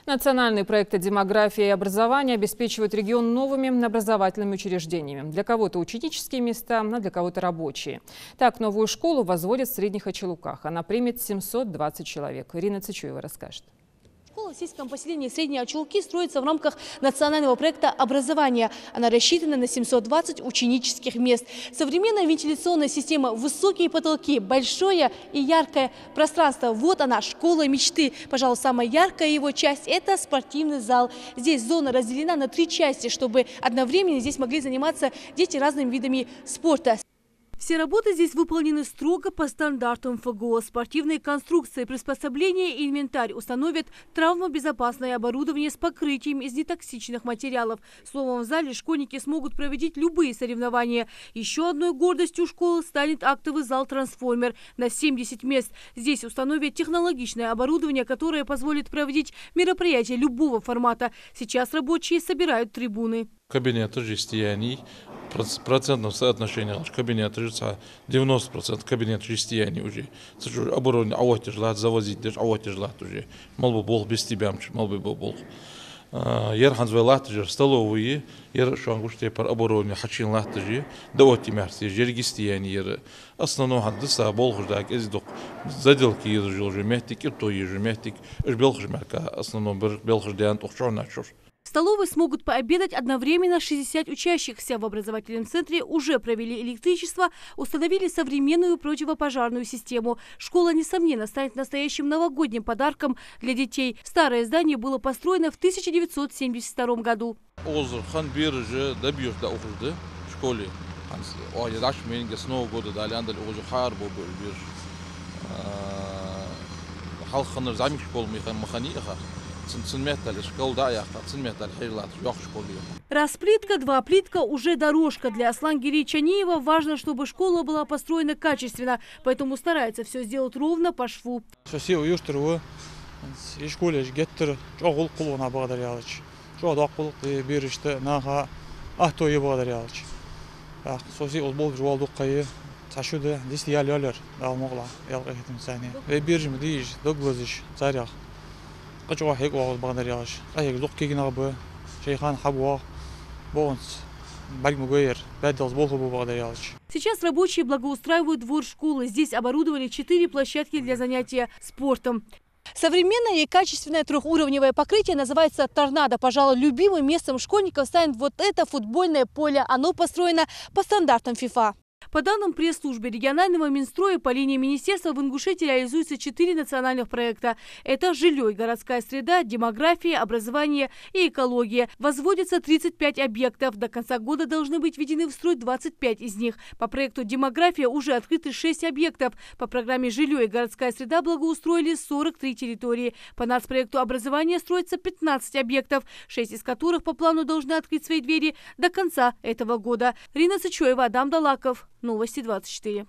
Национальные проекты демографии и образования обеспечивают регион новыми образовательными учреждениями. Для кого-то ученические места, а для кого-то рабочие. Так, новую школу возводят в Средних Очелуках. Она примет 720 человек. Ирина Цычуева расскажет. Школа в сельском поселении Средние Очелуки строится в рамках национального проекта образования. Она рассчитана на 720 ученических мест. Современная вентиляционная система, высокие потолки, большое и яркое пространство. Вот она, школа мечты. Пожалуй, самая яркая его часть – это спортивный зал. Здесь зона разделена на 3 части, чтобы одновременно здесь могли заниматься дети разными видами спорта. Все работы здесь выполнены строго по стандартам ФГО. Спортивные конструкции, приспособления и инвентарь установят травмобезопасное оборудование с покрытием из нетоксичных материалов. Словом, в зале школьники смогут проводить любые соревнования. Еще одной гордостью школы станет актовый зал «Трансформер» на 70 мест. Здесь установят технологичное оборудование, которое позволит проводить мероприятия любого формата. Сейчас рабочие собирают трибуны. Кабинеты жестияний. Процентном соотношении кабинет 90% кабинет жестияний уже. Оборудование авоти желает завозить, даже авоти желает уже. Мол бы был без тебя, мол бы был. Ерхан звелат же столовые, ер шангуште пар оборудование хачин лат же. Давоти мерси, жергистияний ер. Основной хандыса бол хуждак эздок заделки ер жил же мехтик, и то ер же мехтик. Эш белхж мерка основной белхждян тохчон начур. В столовой смогут пообедать одновременно 60 учащихся. В образовательном центре уже провели электричество, установили современную противопожарную систему. Школа, несомненно, станет настоящим новогодним подарком для детей. Старое здание было построено в 1972 году. Раз плитка, два плитка, уже дорожка. Для Аслангири Чаниева важно, чтобы школа была построена качественно, поэтому старается все сделать ровно по шву. Сейчас рабочие благоустраивают двор школы. Здесь оборудовали 4 площадки для занятия спортом. Современное и качественное трехуровневое покрытие называется «Торнадо». Пожалуй, любимым местом школьников станет вот это футбольное поле. Оно построено по стандартам ФИФА. По данным пресс-службы регионального Минстроя, по линии министерства в Ингушетии реализуются 4 национальных проекта. Это жилье и городская среда, демография, образование и экология. Возводятся 35 объектов. До конца года должны быть введены в строй 25 из них. По проекту демография уже открыты 6 объектов. По программе жилье и городская среда благоустроили 43 территории. По нацпроекту образования строится 15 объектов, 6 из которых по плану должны открыть свои двери до конца этого года. Ирина Цычуева, Адам Далаков. Новости 24.